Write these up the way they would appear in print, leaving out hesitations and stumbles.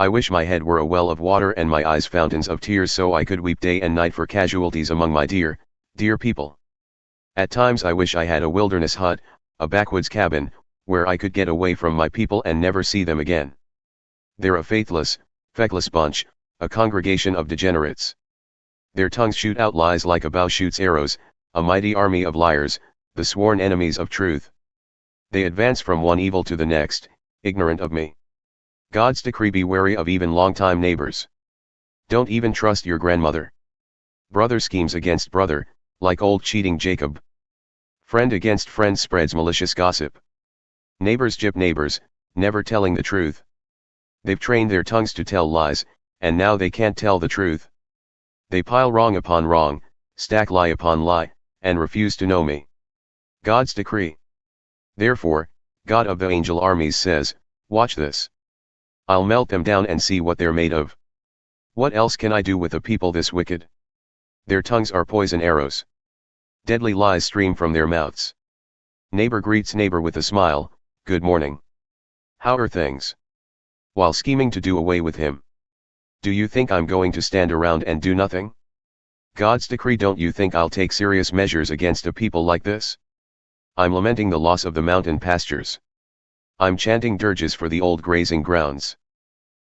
I wish my head were a well of water and my eyes fountains of tears so I could weep day and night for casualties among my dear, dear people. At times I wish I had a wilderness hut, a backwoods cabin, where I could get away from my people and never see them again. They're a faithless, feckless bunch, a congregation of degenerates. Their tongues shoot out lies like a bow shoots arrows, a mighty army of liars, the sworn enemies of truth. They advance from one evil to the next, ignorant of me. God's decree: be wary of even longtime neighbors. Don't even trust your grandmother. Brother schemes against brother, like old cheating Jacob. Friend against friend spreads malicious gossip. Neighbors gyp neighbors, never telling the truth. They've trained their tongues to tell lies, and now they can't tell the truth. They pile wrong upon wrong, stack lie upon lie, and refuse to know me. God's decree. Therefore, God-of-the-Angel-Armies says, watch this. I'll melt them down and see what they're made of. What else can I do with a people this wicked? Their tongues are poison arrows. Deadly lies stream from their mouths. Neighbor greets neighbor with a smile, good morning. How are things? While scheming to do away with him. Do you think I'm going to stand around and do nothing? God's decree. Don't you think I'll take serious measures against a people like this? I'm lamenting the loss of the mountain pastures. I'm chanting dirges for the old grazing grounds.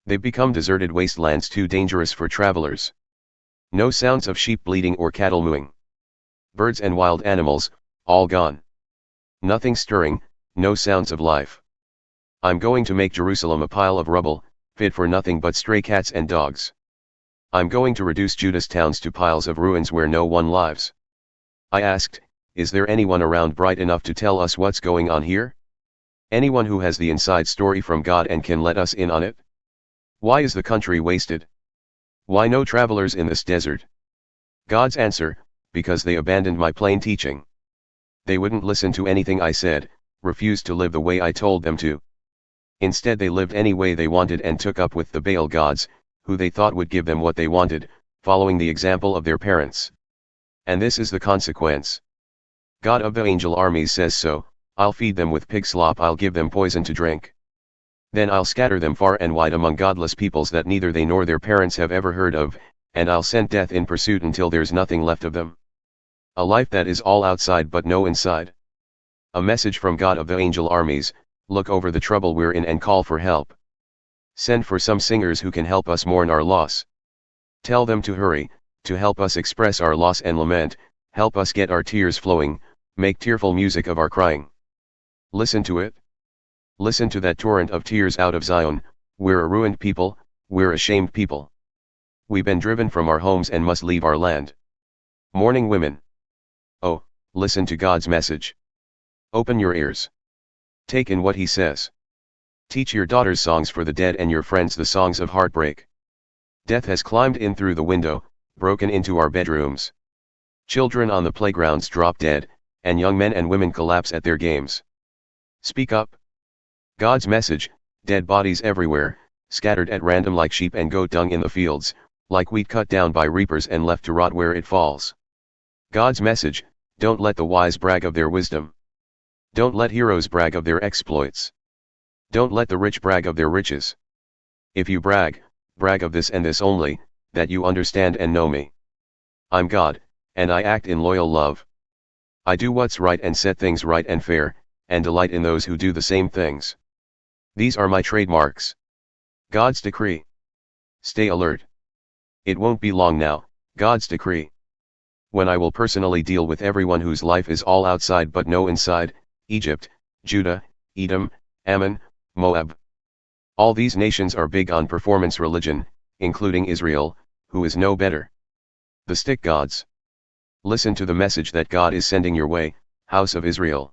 They've become deserted wastelands too dangerous for travelers. No sounds of sheep bleating or cattle mooing. Birds and wild animals, all gone. Nothing stirring, no sounds of life. I'm going to make Jerusalem a pile of rubble, fit for nothing but stray cats and dogs. I'm going to reduce Judah's towns to piles of ruins where no one lives. I asked, is there anyone around bright enough to tell us what's going on here? Anyone who has the inside story from God and can let us in on it? Why is the country wasted? Why no travelers in this desert? God's answer, because they abandoned my plain teaching. They wouldn't listen to anything I said, refused to live the way I told them to. Instead they lived any way they wanted and took up with the Baal gods, who they thought would give them what they wanted, following the example of their parents. And this is the consequence. God-of-the-Angel-Armies says so, I'll feed them with pig slop, I'll give them poison to drink. Then I'll scatter them far and wide among godless peoples that neither they nor their parents have ever heard of, and I'll send death in pursuit until there's nothing left of them. A life that is all outside but no inside. A message from God-of-the-Angel-Armies, look over the trouble we're in and call for help. Send for some singers who can help us mourn our loss. Tell them to hurry, to help us express our loss and lament, help us get our tears flowing, make tearful music of our crying. Listen to it. Listen to that torrent of tears out of Zion. We're a ruined people, we're a shamed people. We've been driven from our homes and must leave our land. Mourning women. Oh, listen to God's message. Open your ears. Take in what he says. Teach your daughters songs for the dead and your friends the songs of heartbreak. Death has climbed in through the window, broken into our bedrooms. Children on the playgrounds drop dead, and young men and women collapse at their games. Speak up. God's message, dead bodies everywhere, scattered at random like sheep and goat dung in the fields, like wheat cut down by reapers and left to rot where it falls. God's message, don't let the wise brag of their wisdom. Don't let heroes brag of their exploits. Don't let the rich brag of their riches. If you brag, brag of this and this only, that you understand and know me. I'm God, and I act in loyal love. I do what's right and set things right and fair, and delight in those who do the same things. These are my trademarks. God's decree. Stay alert. It won't be long now, God's decree, when I will personally deal with everyone whose life is all outside but no inside, Egypt, Judah, Edom, Ammon, Moab. All these nations are big on performance religion, including Israel, who is no better. The stick gods. Listen to the message that God is sending your way, house of Israel.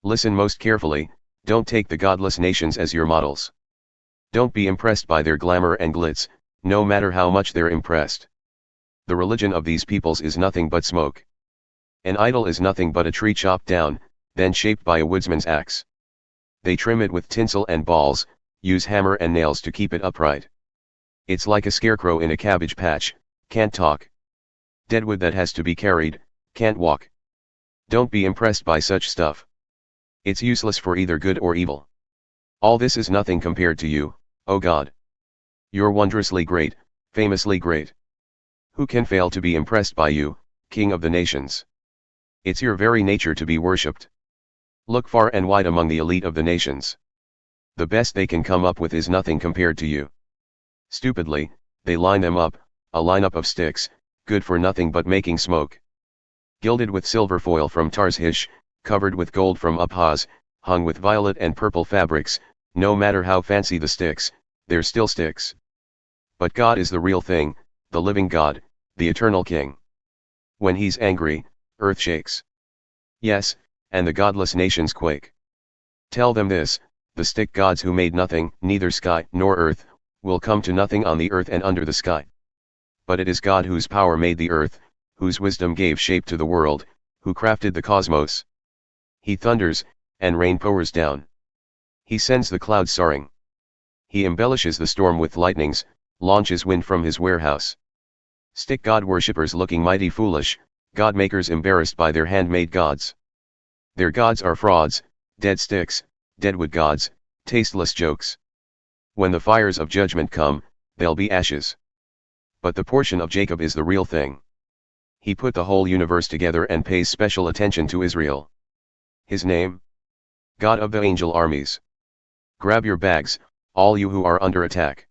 Listen most carefully, don't take the godless nations as your models. Don't be impressed by their glamour and glitz, no matter how much they're impressed. The religion of these peoples is nothing but smoke. An idol is nothing but a tree chopped down, then shaped by a woodsman's axe. They trim it with tinsel and balls, use hammer and nails to keep it upright. It's like a scarecrow in a cabbage patch, can't talk. Deadwood that has to be carried, can't walk. Don't be impressed by such stuff. It's useless for either good or evil. All this is nothing compared to you, O God. You're wondrously great, famously great. Who can fail to be impressed by you, King of the nations? It's your very nature to be worshipped. Look far and wide among the elite of the nations. The best they can come up with is nothing compared to you. Stupidly, they line them up, a lineup of sticks, good for nothing but making smoke. Gilded with silver foil from Tarshish, covered with gold from Uphaz, hung with violet and purple fabrics, no matter how fancy the sticks, they're still sticks. But God is the real thing, the living God, the eternal King. When he's angry, earth shakes. Yes, and the godless nations quake. Tell them this, the stick gods who made nothing, neither sky nor earth, will come to nothing on the earth and under the sky. But it is God whose power made the earth, whose wisdom gave shape to the world, who crafted the cosmos. He thunders, and rain pours down. He sends the clouds soaring. He embellishes the storm with lightnings, launches wind from his warehouse. Stick god worshippers looking mighty foolish, god makers embarrassed by their handmade gods. Their gods are frauds, dead sticks, deadwood gods, tasteless jokes. When the fires of judgment come, they'll be ashes. But the portion of Jacob is the real thing. He put the whole universe together and pays special attention to Israel. His name? God-of-the-Angel-Armies. Grab your bags, all you who are under attack.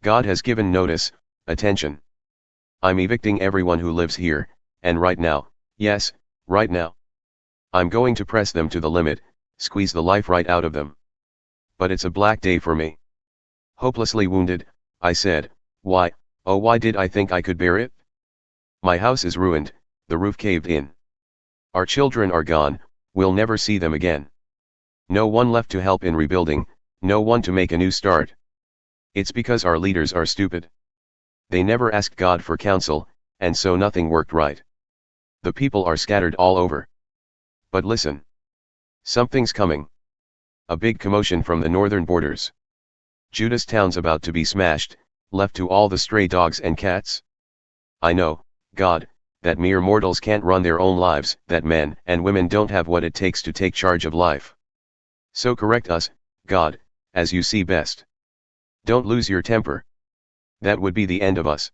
God has given notice, attention. I'm evicting everyone who lives here, and right now, yes, right now. I'm going to press them to the limit, squeeze the life right out of them. But it's a black day for me. Hopelessly wounded, I said, why, oh why did I think I could bear it? My house is ruined, the roof caved in. Our children are gone, we'll never see them again. No one left to help in rebuilding, no one to make a new start. It's because our leaders are stupid. They never asked God for counsel, and so nothing worked right. The people are scattered all over. But listen. Something's coming. A big commotion from the northern borders. Judah's town's about to be smashed, left to all the stray dogs and cats. I know, God, that mere mortals can't run their own lives, that men and women don't have what it takes to take charge of life. So correct us, God, as you see best. Don't lose your temper. That would be the end of us.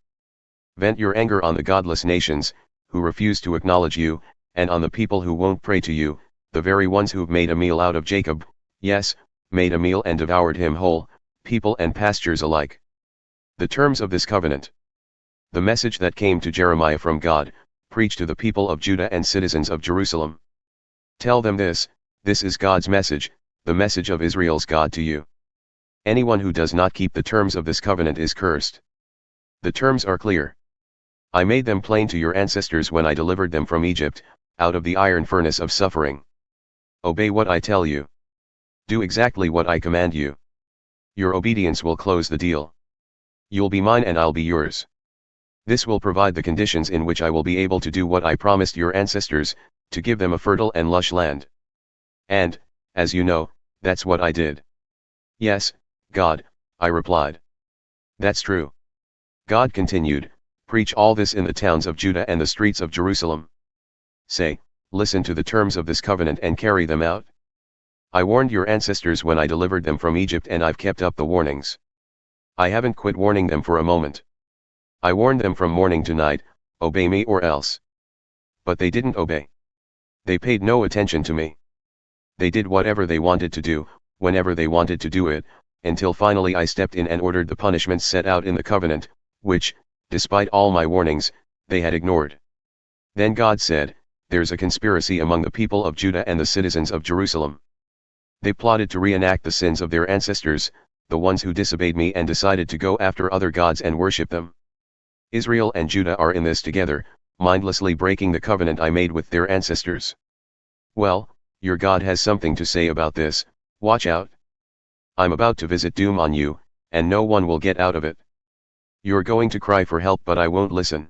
Vent your anger on the godless nations, who refuse to acknowledge you, and on the people who won't pray to you, the very ones who've made a meal out of Jacob, yes, made a meal and devoured him whole, people and pastures alike. The terms of this covenant. The message that came to Jeremiah from God, preached to the people of Judah and citizens of Jerusalem. Tell them this is God's message, the message of Israel's God to you. Anyone who does not keep the terms of this covenant is cursed. The terms are clear. I made them plain to your ancestors when I delivered them from Egypt, out of the iron furnace of suffering. Obey what I tell you. Do exactly what I command you. Your obedience will close the deal. You'll be mine and I'll be yours. This will provide the conditions in which I will be able to do what I promised your ancestors, to give them a fertile and lush land. And, as you know, that's what I did. Yes, God, I replied. That's true. God continued, preach all this in the towns of Judah and the streets of Jerusalem. Say, listen to the terms of this covenant and carry them out. I warned your ancestors when I delivered them from Egypt and I've kept up the warnings. I haven't quit warning them for a moment. I warned them from morning to night, obey me or else. But they didn't obey. They paid no attention to me. They did whatever they wanted to do, whenever they wanted to do it, until finally I stepped in and ordered the punishments set out in the covenant, which, despite all my warnings, they had ignored. Then God said, there's a conspiracy among the people of Judah and the citizens of Jerusalem. They plotted to reenact the sins of their ancestors, the ones who disobeyed me and decided to go after other gods and worship them. Israel and Judah are in this together, mindlessly breaking the covenant I made with their ancestors. Well, your God has something to say about this, watch out. I'm about to visit doom on you, and no one will get out of it. You're going to cry for help but I won't listen.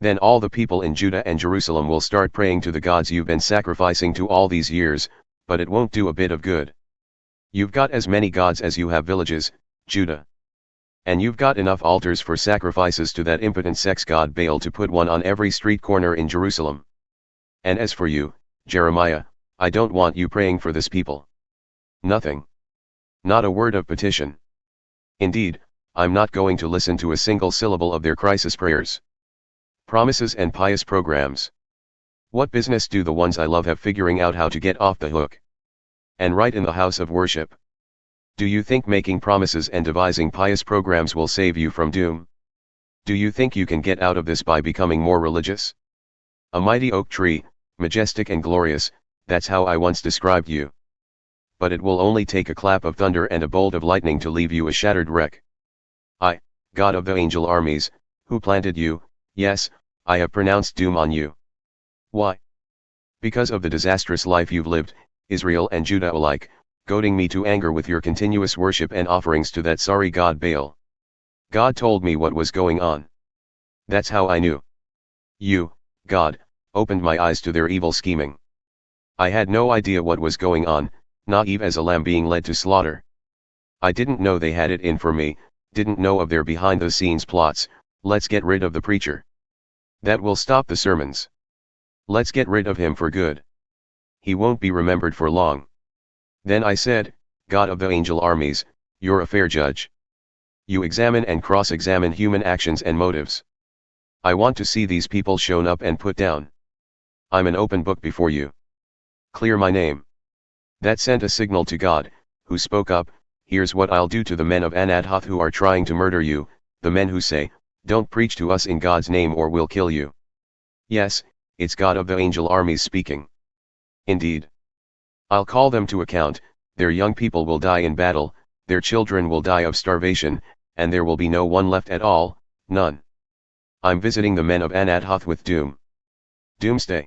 Then all the people in Judah and Jerusalem will start praying to the gods you've been sacrificing to all these years, but it won't do a bit of good. You've got as many gods as you have villages, Judah. And you've got enough altars for sacrifices to that impotent sex god Baal to put one on every street corner in Jerusalem. And as for you, Jeremiah, I don't want you praying for this people. Nothing. Not a word of petition. Indeed, I'm not going to listen to a single syllable of their crisis prayers, promises and pious programs. What business do the ones I love have figuring out how to get off the hook? And right in the house of worship. Do you think making promises and devising pious programs will save you from doom? Do you think you can get out of this by becoming more religious? A mighty oak tree, majestic and glorious, that's how I once described you. But it will only take a clap of thunder and a bolt of lightning to leave you a shattered wreck. I, God of the angel armies, who planted you, yes, I have pronounced doom on you. Why? Because of the disastrous life you've lived, Israel and Judah alike, goading me to anger with your continuous worship and offerings to that sorry god Baal. God told me what was going on. That's how I knew. You, God, opened my eyes to their evil scheming. I had no idea what was going on, naive as a lamb being led to slaughter. I didn't know they had it in for me, didn't know of their behind-the-scenes plots. Let's get rid of the preacher. That will stop the sermons. Let's get rid of him for good. He won't be remembered for long. Then I said, God of the angel armies, you're a fair judge. You examine and cross-examine human actions and motives. I want to see these people shown up and put down. I'm an open book before you. Clear my name. That sent a signal to God, who spoke up, here's what I'll do to the men of Anathoth who are trying to murder you, the men who say, don't preach to us in God's name or we'll kill you. Yes, it's God of the angel armies speaking. Indeed. I'll call them to account, their young people will die in battle, their children will die of starvation, and there will be no one left at all, none. I'm visiting the men of Anathoth with doom. Doomsday.